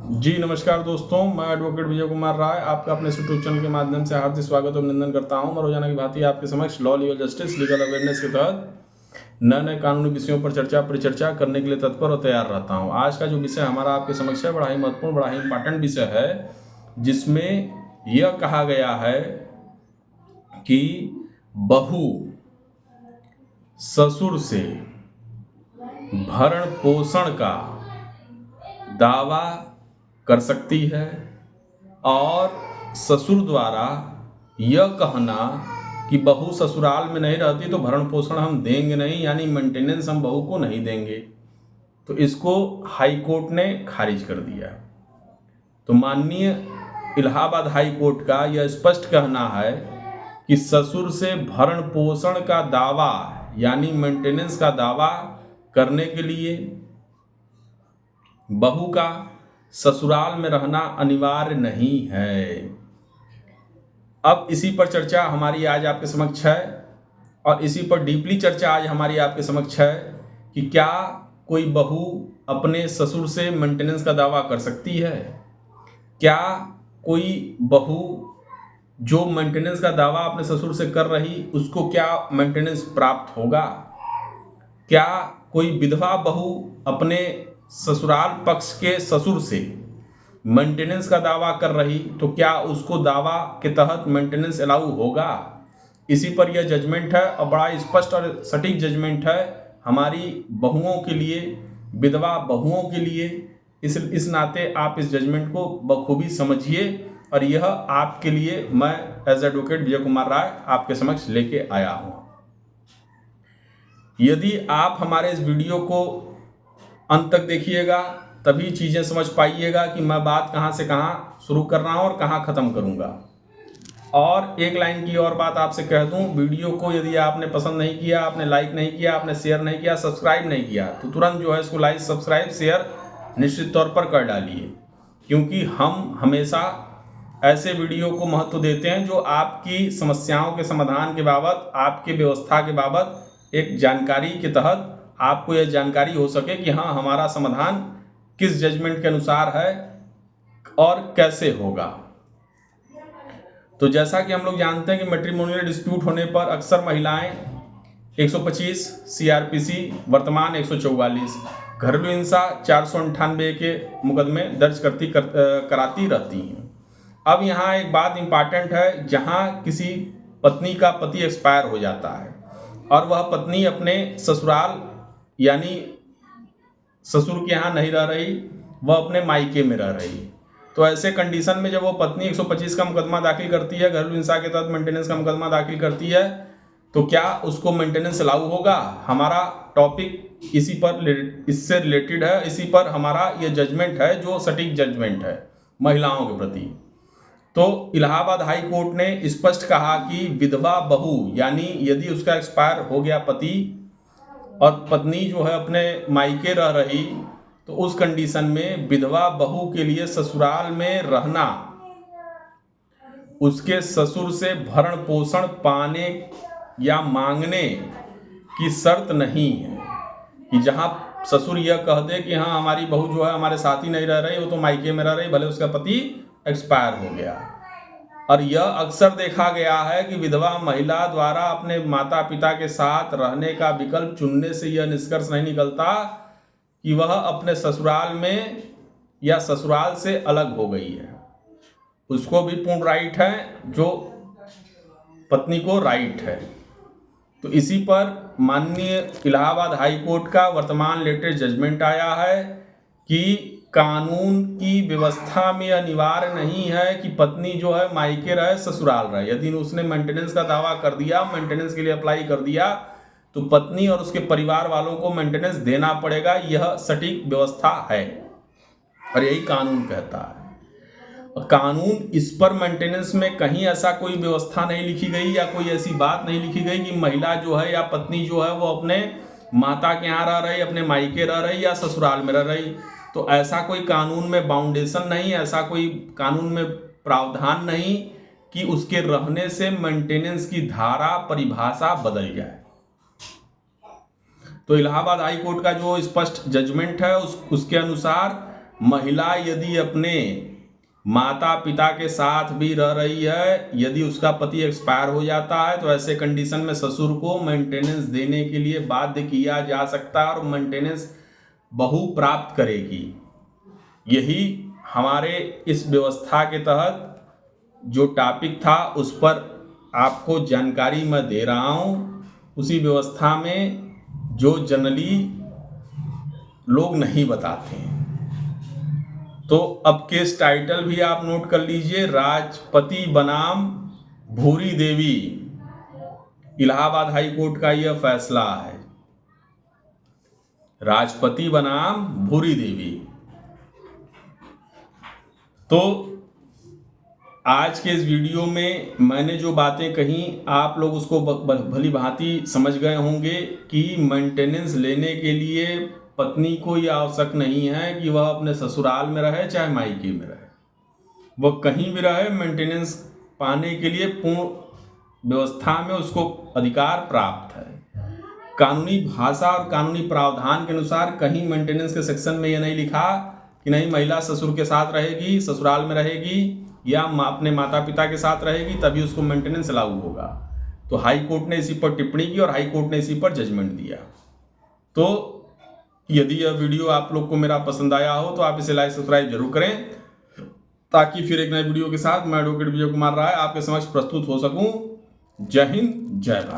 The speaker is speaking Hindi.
जी नमस्कार दोस्तों, मैं एडवोकेट विजय कुमार राय आपका अपने यूट्यूब चैनल के माध्यम से हार्दिक स्वागत और अभिनंदन करता हूं। मैं रोजाना की भांति आपके समक्ष law, legal justice, legal awareness के तहत नए नए कानूनी विषयों पर चर्चा परिचर्चा करने के लिए तत्पर और तैयार रहता हूं। आज का जो विषय हमारा आपके समक्ष है बड़ा ही महत्वपूर्ण, बड़ा ही इंपॉर्टेंट विषय है, जिसमें यह कहा गया है कि बहू ससुर से भरण पोषण का दावा कर सकती है और ससुर द्वारा यह कहना कि बहू ससुराल में नहीं रहती तो भरण पोषण हम देंगे नहीं, यानी मेंटेनेंस हम बहू को नहीं देंगे, तो इसको हाई कोर्ट ने खारिज कर दिया। तो माननीय इलाहाबाद हाई कोर्ट का यह स्पष्ट कहना है कि ससुर से भरण पोषण का दावा यानी मेंटेनेंस का दावा करने के लिए बहू का ससुराल में रहना अनिवार्य नहीं है। अब इसी पर चर्चा हमारी आज आपके समक्ष है और इसी पर डीपली चर्चा आज हमारी आपके समक्ष है कि क्या कोई बहू अपने ससुर से मेंटेनेंस का दावा कर सकती है? क्या कोई बहू जो मेंटेनेंस का दावा अपने ससुर से कर रही उसको क्या मेंटेनेंस प्राप्त होगा? क्या कोई विधवा बहू अपने ससुराल पक्ष के ससुर से मेंटेनेंस का दावा कर रही तो क्या उसको दावा के तहत मेंटेनेंस अलाउ होगा? इसी पर यह जजमेंट है और बड़ा स्पष्ट और सटीक जजमेंट है हमारी बहुओं के लिए, विधवा बहुओं के लिए। इस नाते आप इस जजमेंट को बखूबी समझिए और यह आपके लिए मैं एज एडवोकेट विजय कुमार राय आपके समक्ष लेके आया हूँ। यदि आप हमारे इस वीडियो को अंत तक देखिएगा तभी चीज़ें समझ पाइएगा कि मैं बात कहाँ से कहाँ शुरू कर रहा हूँ और कहाँ ख़त्म करूँगा। और एक लाइन की और बात आपसे कह दूँ, वीडियो को यदि आपने पसंद नहीं किया, आपने लाइक नहीं किया, आपने शेयर नहीं किया, सब्सक्राइब नहीं किया, तो तुरंत जो है इसको लाइक सब्सक्राइब शेयर निश्चित तौर पर कर डालिए, क्योंकि हम हमेशा ऐसे वीडियो को महत्व देते हैं जो आपकी समस्याओं के समाधान के बाबत, आपके व्यवस्था के बाबत एक जानकारी के तहत आपको यह जानकारी हो सके कि हाँ हमारा समाधान किस जजमेंट के अनुसार है और कैसे होगा। तो जैसा कि हम लोग जानते हैं कि मैट्रिमोनियल डिस्प्यूट होने पर अक्सर महिलाएं 125 सीआरपीसी वर्तमान 144 घरेलू हिंसा 498 के मुकदमे दर्ज कराती रहती हैं। अब यहाँ एक बात इंपॉर्टेंट है, जहाँ किसी पत्नी का पति एक्सपायर हो जाता है और वह पत्नी अपने ससुराल यानी ससुर के यहाँ नहीं रह रही, वह अपने मायके में रह रही, तो ऐसे कंडीशन में जब वो पत्नी 125 का मुकदमा दाखिल करती है, घरेलू हिंसा के तहत मेंटेनेंस का मुकदमा दाखिल करती है, तो क्या उसको मेंटेनेंस लागू होगा? हमारा टॉपिक इससे रिलेटेड है, इसी पर हमारा ये जजमेंट है जो सटीक जजमेंट है महिलाओं के प्रति। तो इलाहाबाद हाई कोर्ट ने स्पष्ट कहा कि विधवा बहू यानी यदि उसका एक्सपायर हो गया पति और पत्नी जो है अपने मायके रह रही, तो उस कंडीशन में विधवा बहू के लिए ससुराल में रहना उसके ससुर से भरण पोषण पाने या मांगने की शर्त नहीं है कि जहां ससुर यह कह दे कि हाँ हमारी बहू जो है हमारे साथ ही नहीं रह रही, वो तो मायके में रह रही, भले उसका पति एक्सपायर हो गया। और यह अक्सर देखा गया है कि विधवा महिला द्वारा अपने माता पिता के साथ रहने का विकल्प चुनने से यह निष्कर्ष नहीं निकलता कि वह अपने ससुराल में या ससुराल से अलग हो गई है। उसको भी पूर्ण राइट है जो पत्नी को राइट है। तो इसी पर माननीय इलाहाबाद हाई कोर्ट का वर्तमान लेटेस्ट जजमेंट आया है कि कानून की व्यवस्था में अनिवार्य नहीं है कि पत्नी जो है मायके रहे ससुराल रहे। यदि उसने मेंटेनेंस का दावा कर दिया, मेंटेनेंस के लिए अप्लाई कर दिया, तो पत्नी और उसके परिवार वालों को मेंटेनेंस देना पड़ेगा। यह सटीक व्यवस्था है और यही कानून कहता है। कानून इस पर मेंटेनेंस में कहीं ऐसा कोई व्यवस्था नहीं लिखी गई या कोई ऐसी बात नहीं लिखी गई कि महिला जो है या पत्नी जो है वो अपने माता के यहाँ रह रही, अपने मायके रह रही या ससुराल में रह रही। तो ऐसा कोई कानून में बाउंडेशन नहीं, ऐसा कोई कानून में प्रावधान नहीं कि उसके रहने से मेंटेनेंस की धारा परिभाषा बदल जाए। तो इलाहाबाद हाई कोर्ट का जो स्पष्ट जजमेंट है उसके अनुसार महिला यदि अपने माता पिता के साथ भी रह रही है, यदि उसका पति एक्सपायर हो जाता है तो ऐसे कंडीशन में ससुर को मेंटेनेंस देने के लिए बाध्य किया जा सकता है और मेंटेनेंस बहू प्राप्त करेगी। यही हमारे इस व्यवस्था के तहत जो टॉपिक था उस पर आपको जानकारी मैं दे रहा हूँ। उसी व्यवस्था में जो जनरली लोग नहीं बताते हैं। तो अब केस टाइटल भी आप नोट कर लीजिए, राजपति बनाम भूरी देवी। इलाहाबाद हाई कोर्ट का यह फैसला है, राजपति बनाम भूरी देवी। तो आज के इस वीडियो में मैंने जो बातें कही आप लोग उसको भली भांति समझ गए होंगे कि मेंटेनेंस लेने के लिए पत्नी को यह आवश्यक नहीं है कि वह अपने ससुराल में रहे चाहे मायके में रहे, वह कहीं भी रहे, मेंटेनेंस पाने के लिए पूर्ण व्यवस्था में उसको अधिकार प्राप्त है। कानूनी भाषा और कानूनी प्रावधान के अनुसार कहीं मेंटेनेंस के सेक्शन में यह नहीं लिखा कि नहीं महिला ससुर के साथ रहेगी, ससुराल में रहेगी या अपने माता पिता के साथ रहेगी तभी उसको मेंटेनेंस लागू होगा। तो हाई कोर्ट ने इसी पर टिप्पणी की और हाई कोर्ट ने इसी पर जजमेंट दिया। तो यदि यह वीडियो आप लोग को मेरा पसंद आया हो तो आप इसे लाइक सब्सक्राइब जरूर करें, ताकि फिर एक नए वीडियो के साथ मैं एडवोकेट विजय कुमार राय आपके समक्ष प्रस्तुत हो सकूं। जय हिंद, जय भारत।